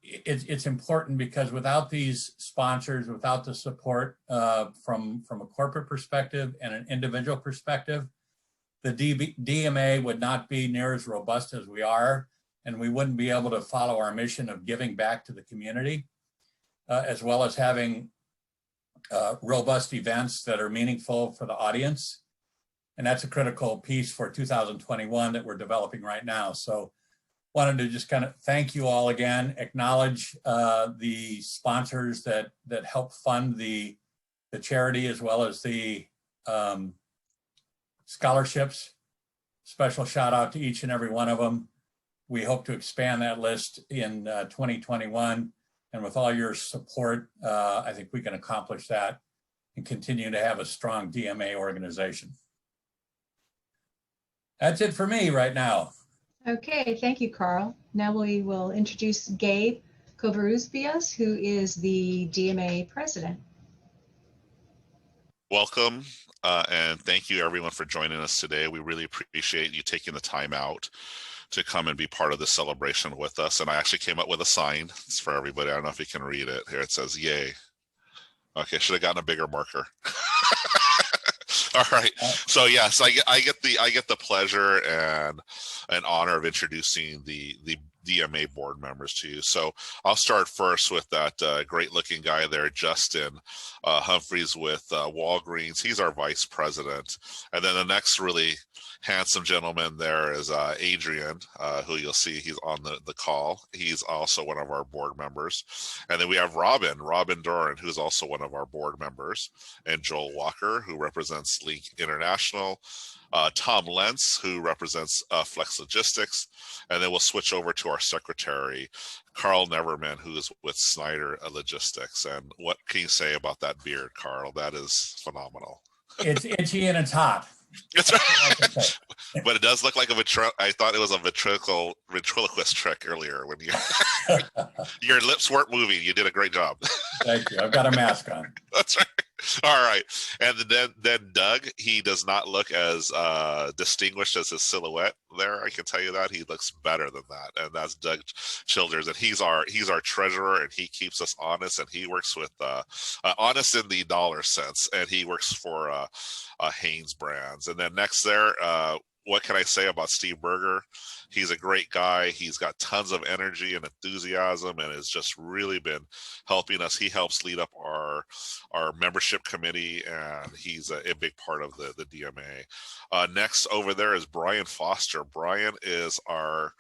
it's important because without these sponsors, without the support from a corporate perspective and an individual perspective, the DMA would not be near as robust as we are, and we wouldn't be able to follow our mission of giving back to the community, as well as having robust events that are meaningful for the audience. And that's a critical piece for 2021 that we're developing right now. So wanted to just kind of thank you all again, acknowledge the sponsors that help fund the charity as well as the scholarships. Special shout out to each and every one of them. We hope to expand that list in 2021. And with all your support, I think we can accomplish that and continue to have a strong DMA organization. That's it for me right now. Okay, thank you, Carl. Now we will introduce Gabe Covarrubias, who is the DMA president. Welcome, and thank you everyone for joining us today. We really appreciate you taking the time out to come and be part of this celebration with us. And I actually came up with a sign. It's for everybody. I don't know if you can read it. Here it says, yay. Okay, should have gotten a bigger marker. All right. So yes, I get the pleasure and honor of introducing the DMA board members to you. So I'll start first with that great looking guy there, Justin Humphreys with Walgreens. He's our vice president. And then the next really handsome gentleman there is Adrian, who you'll see he's on the call. He's also one of our board members. And then we have Robin Doran, who's also one of our board members, and Joel Walker, who represents Link International, Tom Lentz, who represents Flex Logistics, and then we'll switch over to our secretary, Carl Neverman, who is with Snyder Logistics. And what can you say about that beard, Carl? That is phenomenal. It's itchy and it's hot. That's right. But it does look like I thought it was a ventriloquist trick earlier when your lips weren't moving. You did a great job. Thank you. I've got a mask on. That's right. All right. And then Doug, he does not look as distinguished as his silhouette there. I can tell you that. He looks better than that. And that's Doug Childers. And he's our treasurer, and he keeps us honest, and he works with honest in the dollar sense, and he works for Hanes Brands. And then next there, what can I say about Steve Berger? He's a great guy. He's got tons of energy and enthusiasm, and has just really been helping us. He helps lead up our membership committee, and he's a big part of the DMA. Next over there is Brian Foster. Brian is our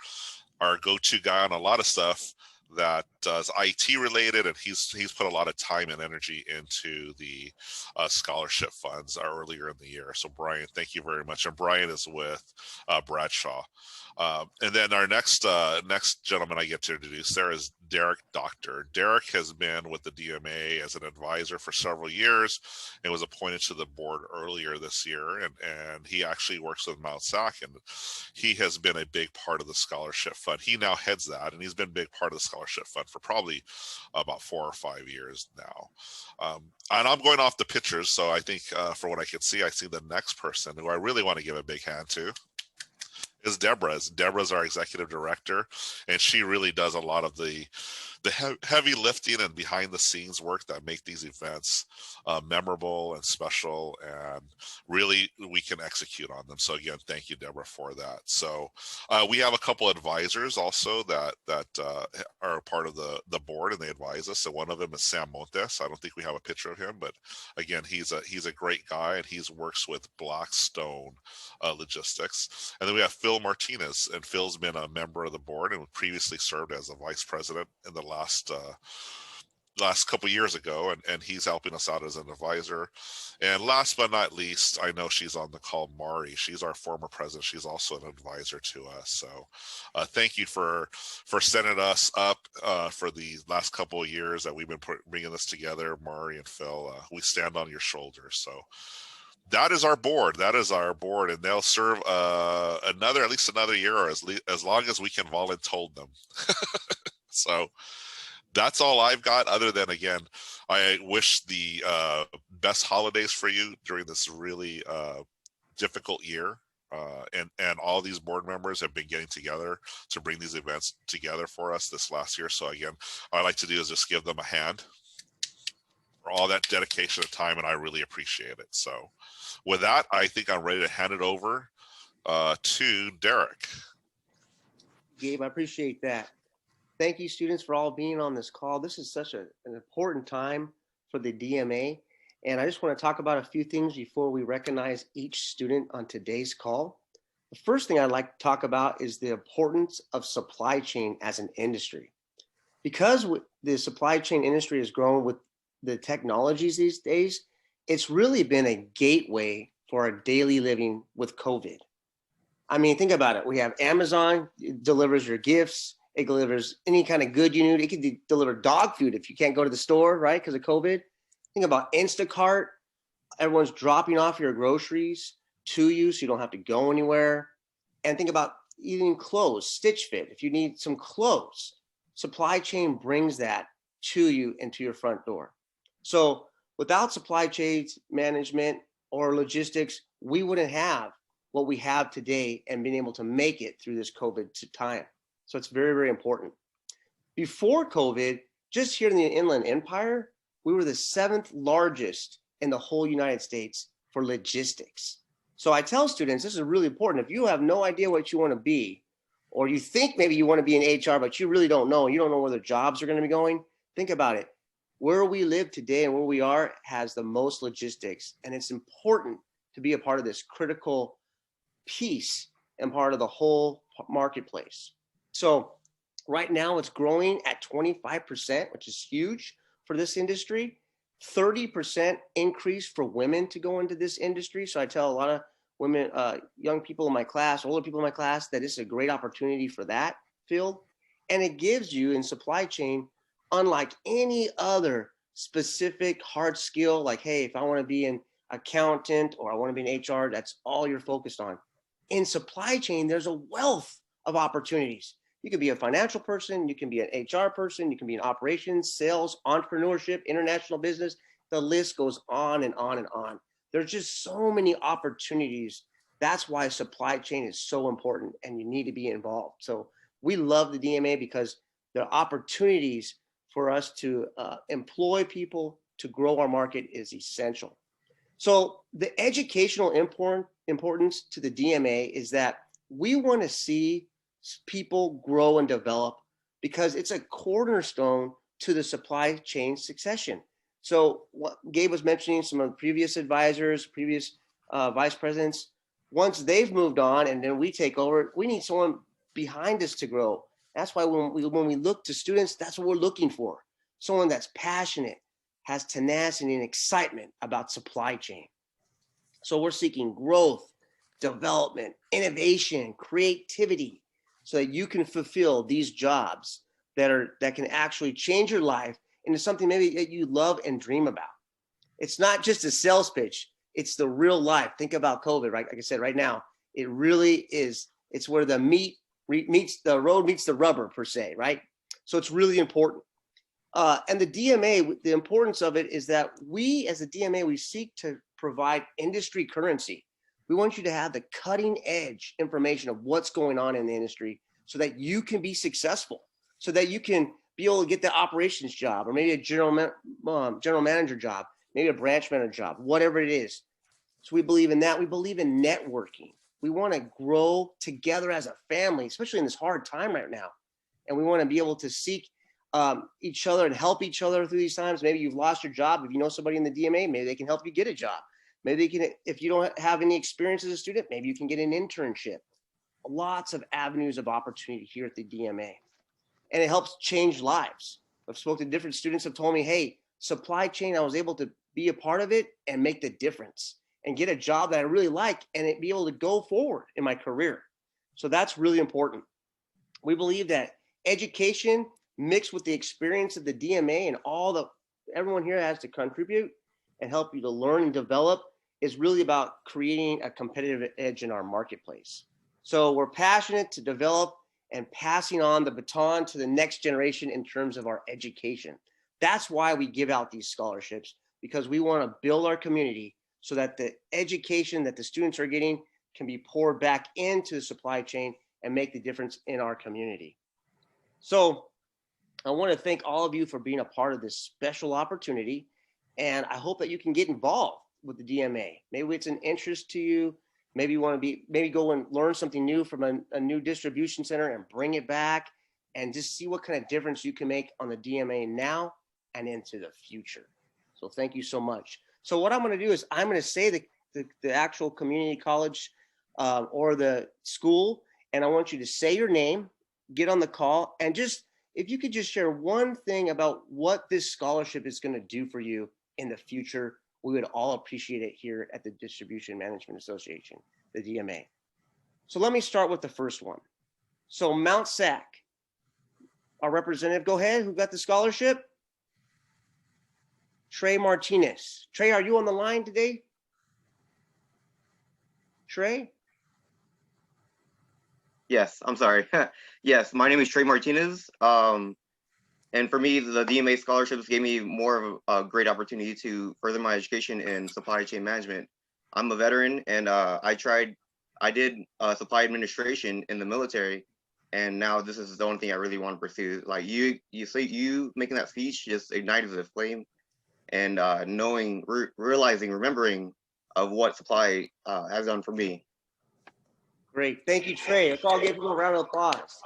go-to guy on a lot of stuff that is IT related, and he's put a lot of time and energy into the scholarship funds earlier in the year. So Brian, thank you very much. And Brian is with Bradshaw. And then our next gentleman I get to introduce there is Derek Doctor. Derek has been with the DMA as an advisor for several years and was appointed to the board earlier this year. And he actually works with Mount SAC, and he has been a big part of the scholarship fund. He now heads that, and he's been a big part of the scholarship fund for probably about 4 or 5 years now. And I'm going off the pictures, so I think for what I can see, I see the next person who I really want to give a big hand to is Deborah. Deborah's our executive director, and she really does a lot of the heavy lifting and behind the scenes work that make these events memorable and special, and really we can execute on them. So again, thank you, Deborah, for that. So we have a couple advisors also that are part of the board, and they advise us. So one of them is Sam Montes. I don't think we have a picture of him, but again, he's a great guy, and he's works with Blackstone Logistics. And then we have Phil Martinez, and Phil's been a member of the board and previously served as a vice president in the last couple years ago, and he's helping us out as an advisor. And last but not least, I know she's on the call, Mari. She's our former president. She's also an advisor to us. So thank you for setting us up for the last couple of years that we've been bringing this together, Mari and Phil. We stand on your shoulders. So that is our board. And they'll serve at least another year, or as long as we can voluntold them. So that's all I've got, other than, again, I wish the best holidays for you during this really difficult year. And all these board members have been getting together to bring these events together for us this last year. So again, what I like to do is just give them a hand for all that dedication of time, and I really appreciate it. So with that, I think I'm ready to hand it over to Derek. Gabe, I appreciate that. Thank you, students, for all being on this call. This is such an important time for the DMA. And I just want to talk about a few things before we recognize each student on today's call. The first thing I'd like to talk about is the importance of supply chain as an industry. Because the supply chain industry has grown with the technologies these days, it's really been a gateway for our daily living with COVID. I mean, think about it. We have Amazon, it delivers your gifts. It delivers any kind of good you need. It could deliver dog food if you can't go to the store, right, because of COVID. Think about Instacart. Everyone's dropping off your groceries to you so you don't have to go anywhere. And think about even clothes, Stitch Fit. If you need some clothes, supply chain brings that to you and to your front door. So without supply chain management or logistics, we wouldn't have what we have today and been able to make it through this COVID time. So it's very, very important. Before COVID, just here in the Inland Empire, we were the 7th largest in the whole United States for logistics. So I tell students, this is really important. If you have no idea what you want to be, or you think maybe you want to be in HR, but you really don't know, you don't know where the jobs are going to be going, think about it. Where we live today and where we are has the most logistics, and it's important to be a part of this critical piece and part of the whole marketplace. So right now it's growing at 25%, which is huge for this industry. 30% increase for women to go into this industry. So I tell a lot of women, young people in my class, older people in my class, that it's a great opportunity for that field. And it gives you in supply chain, unlike any other specific hard skill, like, hey, if I want to be an accountant or I want to be an HR, that's all you're focused on. In supply chain, there's a wealth of opportunities. You can be a financial person, you can be an HR person, you can be in operations, sales, entrepreneurship, international business. The list goes on and on and on. There's just so many opportunities. That's why supply chain is so important and you need to be involved. So we love the DMA because there are opportunities for us to employ people to grow our market is essential. So the educational importance to the DMA is that we want to see people grow and develop because it's a cornerstone to the supply chain succession. So what Gabe was mentioning, some of the previous advisors, previous vice presidents, once they've moved on and then we take over, we need someone behind us to grow. That's why when we look to students, that's what we're looking for. Someone that's passionate, has tenacity and excitement about supply chain. So we're seeking growth, development, innovation, creativity, so that you can fulfill these jobs that can actually change your life into something maybe that you love and dream about. It's not just a sales pitch, it's the real life. Think about COVID, right? Like I said, right now, it really is, it's where the the road meets the rubber per se, right? So it's really important. And the DMA, the importance of it is that we as a DMA, we seek to provide industry currency. We want you to have the cutting edge information of what's going on in the industry so that you can be successful, so that you can be able to get the operations job or maybe a general manager job, maybe a branch manager job, whatever it is. So we believe in that. We believe in networking. We want to grow together as a family, especially in this hard time right now. And we want to be able to seek each other and help each other through these times. Maybe you've lost your job. If you know somebody in the DMA, maybe they can help you get a job. Maybe they can, if you don't have any experience as a student, maybe you can get an internship. Lots of avenues of opportunity here at the DMA. And it helps change lives. I've spoken to different students have told me, hey, supply chain, I was able to be a part of it and make the difference and get a job that I really like and be able to go forward in my career. So that's really important. We believe that education mixed with the experience of the DMA and everyone here has to contribute and help you to learn and develop is really about creating a competitive edge in our marketplace. So we're passionate to develop and passing on the baton to the next generation in terms of our education. That's why we give out these scholarships, because we want to build our community so that the education that the students are getting can be poured back into the supply chain and make the difference in our community. So I want to thank all of you for being a part of this special opportunity. And I hope that you can get involved with the DMA. Maybe it's an interest to you. Maybe you want to maybe go and learn something new from a new distribution center and bring it back and just see what kind of difference you can make on the DMA now and into the future. So thank you so much. So what I'm going to do is I'm going to say the actual community college or the school, and I want you to say your name, get on the call, and just, if you could just share one thing about what this scholarship is going to do for you in the future, we would all appreciate it here at the Distribution Management Association, the DMA. So let me start with the first one. So Mount Sac, our representative, go ahead. Who got the scholarship? Trey Martinez. Trey, are you on the line today? Trey? Yes, I'm sorry. Yes, my name is Trey Martinez. And for me, the DMA scholarships gave me more of a great opportunity to further my education in supply chain management. I'm a veteran, and I did supply administration in the military, and now this is the only thing I really want to pursue. Like you making that speech just ignited the flame, and remembering of what supply has done for me. Great. Thank you, Trey. Let's all give him a round of applause.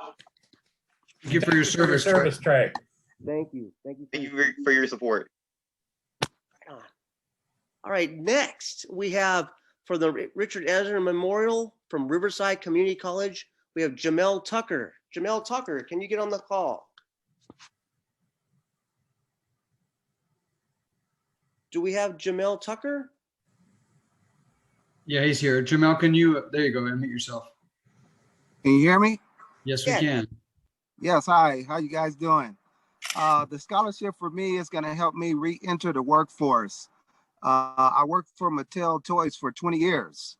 Thank you for your service, Trey. Thank you. Thank you. Thank you for your support. All right, next we have for the Richard Ezra Memorial from Riverside Community College, we have Jamel Tucker. Jamel Tucker, can you get on the call? Do we have Jamel Tucker? Yeah, he's here. Jamel, can you, there you go, unmute yourself. Can you hear me? Yes, we Yeah. can. Yes, hi. How you guys doing? The scholarship for me is going to help me re-enter the workforce. I worked for Mattel Toys for 20 years,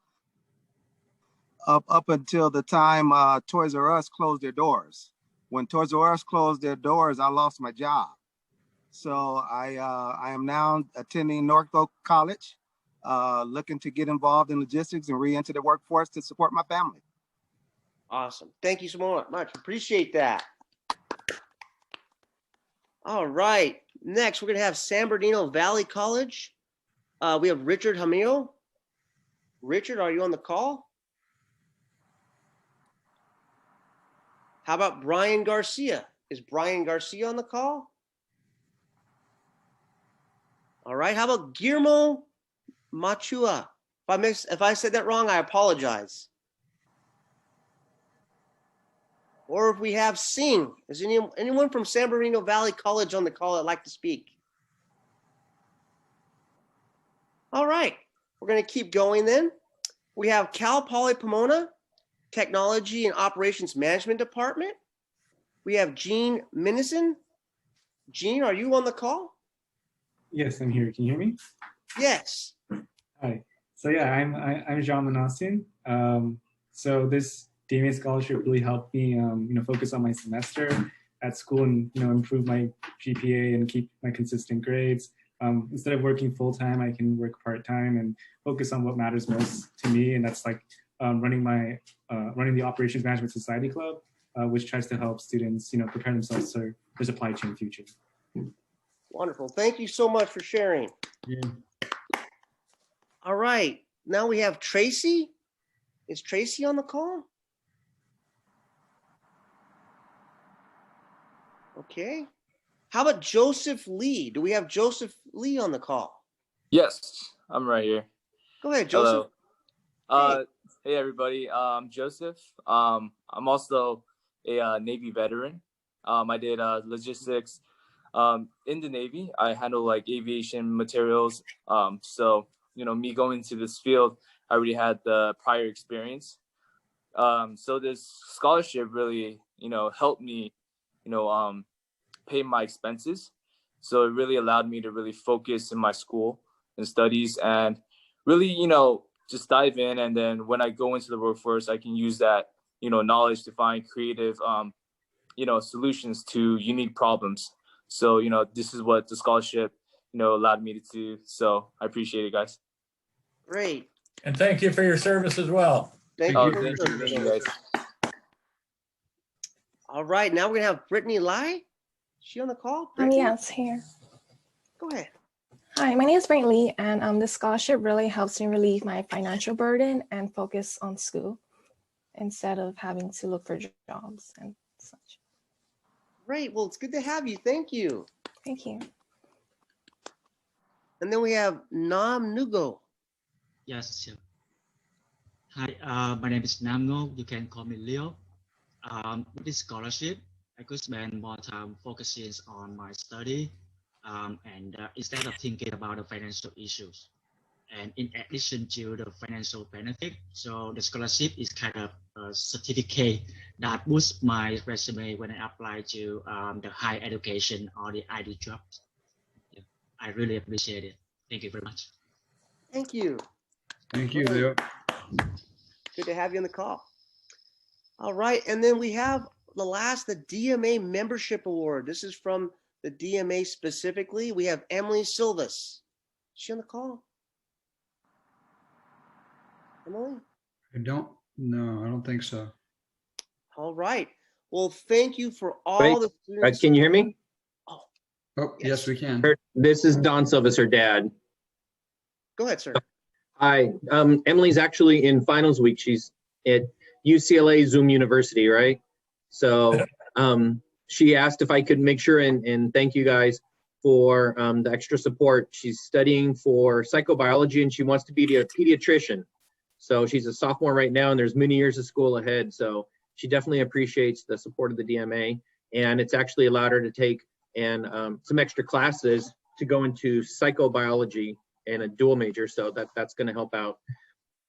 up until the time Toys R Us closed their doors. When Toys R Us closed their doors, I lost my job. So I am now attending Norfolk College, looking to get involved in logistics and re-enter the workforce to support my family. Awesome. Thank you so much. Appreciate that. All right. Next, we're going to have San Bernardino Valley College. We have Richard Jamil. Richard, are you on the call? How about Brian Garcia? Is Brian Garcia on the call? All right. How about Guillermo Machua? If I said that wrong, I apologize. Or if we have Singh, is anyone from San Bernardino Valley College on the call that'd like to speak? All right, we're going to keep going then. We have Cal Poly Pomona, Technology and Operations Management Department. We have Gene Minison. Gene, are you on the call? Yes, I'm here. Can you hear me? Yes. Hi. So yeah, I'm Jean Manassian. So this DMA scholarship really helped me, focus on my semester at school and improve my GPA and keep my consistent grades. Instead of working full time, I can work part time and focus on what matters most to me, and that's like running the Operations Management Society Club, which tries to help students, prepare themselves for their supply chain future. Wonderful. Thank you so much for sharing. Yeah. All right. Now we have Tracy. Is Tracy on the call? Okay. How about Joseph Lee? Do we have Joseph Lee on the call? Yes, I'm right here. Go ahead, Joseph. Hello. Hey everybody. I'm Joseph. I'm also a Navy veteran. I did logistics in the Navy. I handle like aviation materials. So me going into this field, I already had the prior experience. So this scholarship really, helped me, pay my expenses. So it really allowed me to really focus in my school and studies and really, just dive in. And then when I go into the workforce, I can use that, knowledge to find creative, solutions to unique problems. So, this is what the scholarship, allowed me to do. So I appreciate it, guys. Great. And thank you for your service as well. Thank Oh, you. thank for you. your Thank you, service. guys. All right, now we're gonna have Brittany Lai. Is she on the call? Brittany? Yes, here. Go ahead. Hi, my name is Brittany, and the scholarship really helps me relieve my financial burden and focus on school instead of having to look for jobs and such. Great. Well, it's good to have you. Thank you. Thank you. And then we have Nam Nugo. Yes, sure. Hi, my name is Namgo. You can call me Leo. With this scholarship, I could spend more time focusing on my study and instead of thinking about the financial issues. And in addition to the financial benefit, so the scholarship is kind of a certificate that boosts my resume when I apply to the higher education or the ID jobs. Yeah, I really appreciate it. Thank you very much. Thank you. Thank you, Leo. Good to have you on the call. All right, and then we have the DMA Membership Award. This is from the DMA specifically. We have Emily Silvas. Is she on the call? Emily? I don't think so. All right. Well, thank you for all the students. Can you hear me? Oh, yes, we can. This is Don Silvas, her dad. Go ahead, sir. Hi, Emily's actually in finals week. She's at UCLA Zoom University, right? So she asked if I could make sure and thank you guys for the extra support. She's studying for psychobiology and she wants to be a pediatrician. So she's a sophomore right now and there's many years of school ahead. So she definitely appreciates the support of the DMA, and it's actually allowed her to take some extra classes to go into psychobiology and a dual major. So that's going to help out.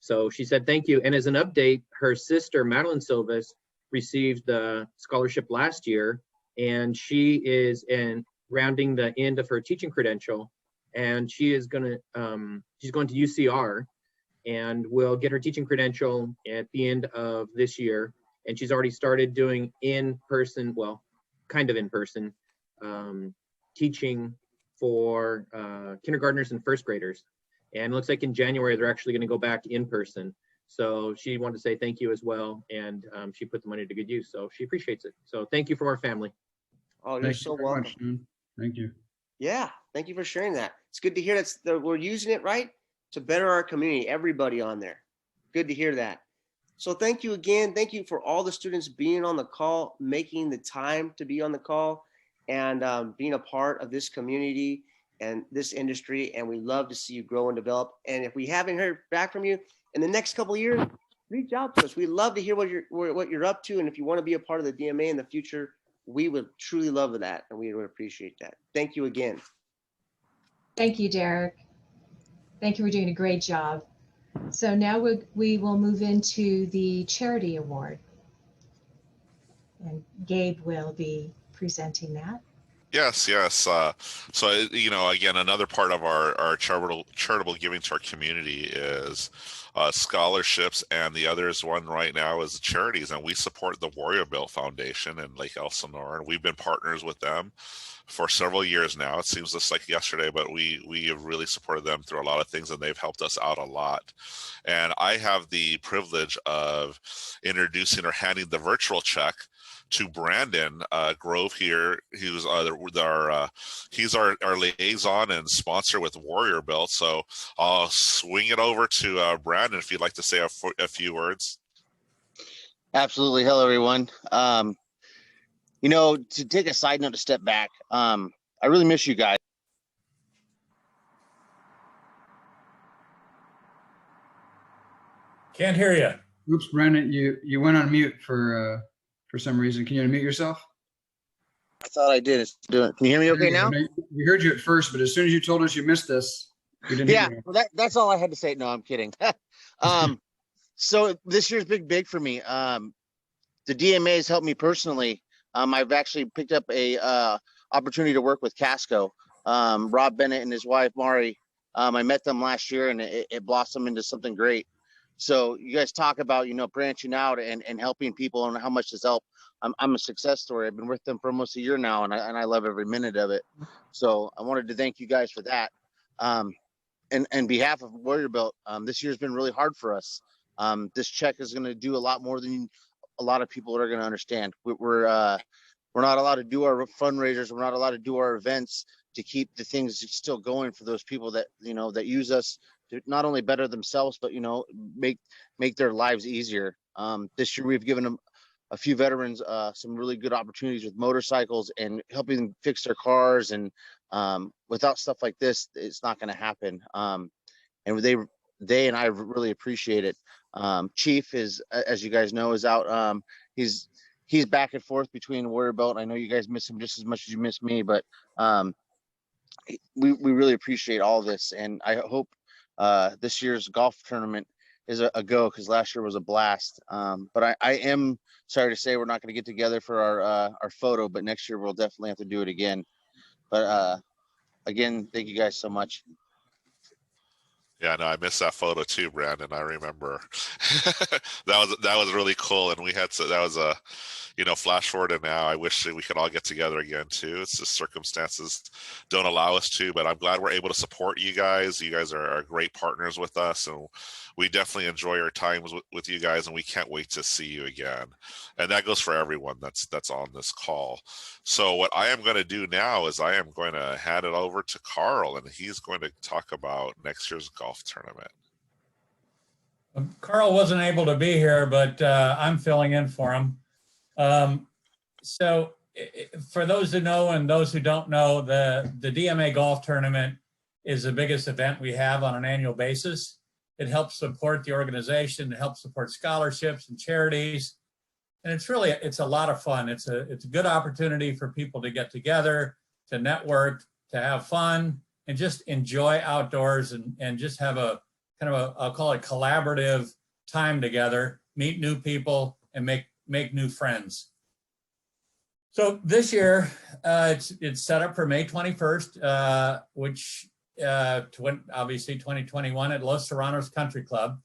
So she said, thank you. And as an update, her sister, Madeline Silvas, received the scholarship last year, and she is rounding the end of her teaching credential. And she is she's going to UCR and will get her teaching credential at the end of this year. And she's already started doing in-person, well, kind of in-person teaching for kindergartners and first graders. And it looks like in January, they're actually going to go back in person. So she wanted to say thank you as well. And she put the money to good use. So she appreciates it. So thank you from our family. Oh, you're so welcome. Thank you. Yeah, thank you for sharing that. It's good to hear that we're using it right to better our community, everybody on there. Good to hear that. So thank you again. Thank you for all the students being on the call, making the time to be on the call, and being a part of this community and this industry. And we love to see you grow and develop. And if we haven't heard back from you in the next couple of years, reach out to us. We'd love to hear what you're up to. And if you want to be a part of the DMA in the future, we would truly love that. And we would appreciate that. Thank you again. Thank you, Derek. Thank you for doing a great job. So now we will move into the Charity Award. And Gabe will be presenting that. Yes. So, again, another part of our charitable giving to our community is scholarships, and the other one right now is charities. And we support the Warrior Built Foundation in Lake Elsinore, and we've been partners with them for several years now. It seems just like yesterday, but we have really supported them through a lot of things, and they've helped us out a lot. And I have the privilege of introducing or handing the virtual check to Brandon Grove here, who's he's our liaison and sponsor with Warrior Built. So I'll swing it over to Brandon if you'd like to say a few words. Absolutely. Hello, everyone. To take a side note, to step back, I really miss you guys. Can't hear you. Oops, Brandon, you went on mute for some reason. Can you unmute yourself? I thought I did. Can you hear me okay now? We heard you at first, but as soon as you told us you missed us, we didn't hear you. Well, that's all I had to say. No, I'm kidding. So this year's big for me. The DMA has helped me personally. I've actually picked up a opportunity to work with Casco. Rob Bennett and his wife, Mari. I met them last year, and it blossomed into something great. So you guys talk about, branching out and helping people and how much has helped. I'm a success story. I've been with them for almost a year now, and I love every minute of it. So I wanted to thank you guys for that. And behalf of Warrior Built, this year's been really hard for us. This check is going to do a lot more than a lot of people are going to understand. We're not allowed to do our fundraisers. We're not allowed to do our events to keep the things still going for those people that, that use us to not only better themselves, but, make their lives easier. This year, we've given them a few veterans some really good opportunities with motorcycles and helping them fix their cars. And without stuff like this, it's not going to happen. And they and I really appreciate it. Chief is, as you guys know, is out. He's back and forth between Warrior Belt. I know you guys miss him just as much as you miss me, but we really appreciate all this. And I hope this year's golf tournament is a go, because last year was a blast. But I am sorry to say we're not going to get together for our photo, but next year we'll definitely have to do it again. But again, thank you guys so much. Yeah, no, I missed that photo too, Brandon. I remember that was really cool, and we had that was a, flash forward to now. I wish that we could all get together again too. It's just circumstances don't allow us to, but I'm glad we're able to support you guys. You guys are great partners with us, and we definitely enjoy our times with you guys, and we can't wait to see you again. And that goes for everyone that's on this call. So what I am going to do now is I am going to hand it over to Carl, and he's going to talk about next year's golf tournament. Carl wasn't able to be here, but I'm filling in for him. So for those who know and those who don't know, the DMA golf tournament is the biggest event we have on an annual basis. It helps support the organization, it helps support scholarships and charities. And it's a lot of fun. It's a good opportunity for people to get together, to network, to have fun, and just enjoy outdoors and just have a kind of I'll call it collaborative time together, meet new people and make new friends. So this year, it's set up for May 21st, which obviously 2021 at Los Serranos Country Club.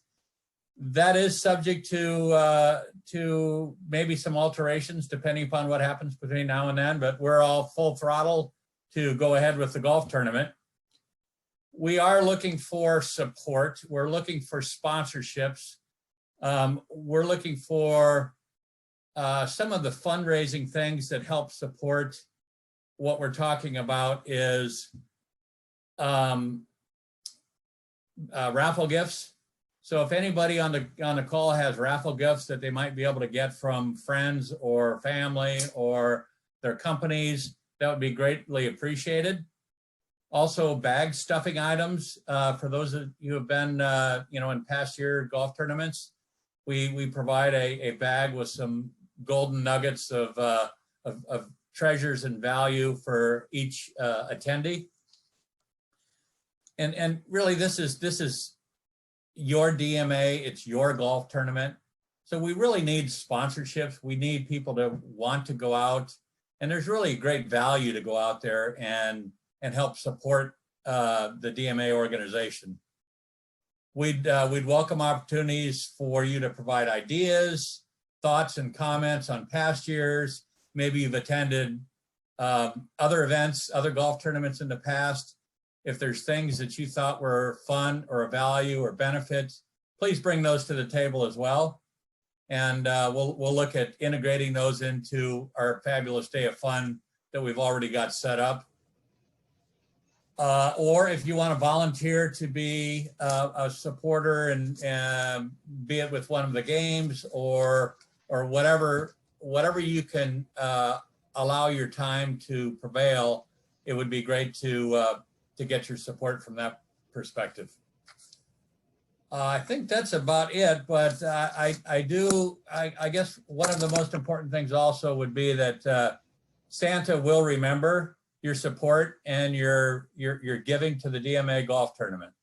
That is subject to maybe some alterations depending upon what happens between now and then, but we're all full throttle to go ahead with the golf tournament. We are looking for support. We're looking for sponsorships. We're looking for some of the fundraising things that help support what we're talking about is raffle gifts. So if anybody on the call has raffle gifts that they might be able to get from friends or family or their companies, that would be greatly appreciated. Also, bag stuffing items for those of you who have been, in past year golf tournaments. We provide a bag with some golden nuggets of treasures and value for each attendee. And really, this is your DMA. It's your golf tournament. So we really need sponsorships. We need people to want to go out, and there's really great value to go out there and help support the DMA organization. We'd welcome opportunities for you to provide ideas, thoughts and comments on past years. Maybe you've attended other events, other golf tournaments in the past. If there's things that you thought were fun or a value or benefit, please bring those to the table as well. And we'll look at integrating those into our fabulous day of fun that we've already got set up. Or if you want to volunteer to be a supporter and be it with one of the games or whatever you can allow your time to prevail, it would be great to get your support from that perspective. I think that's about it, but I guess one of the most important things also would be that Santa will remember your support and your giving to the DMA golf tournament.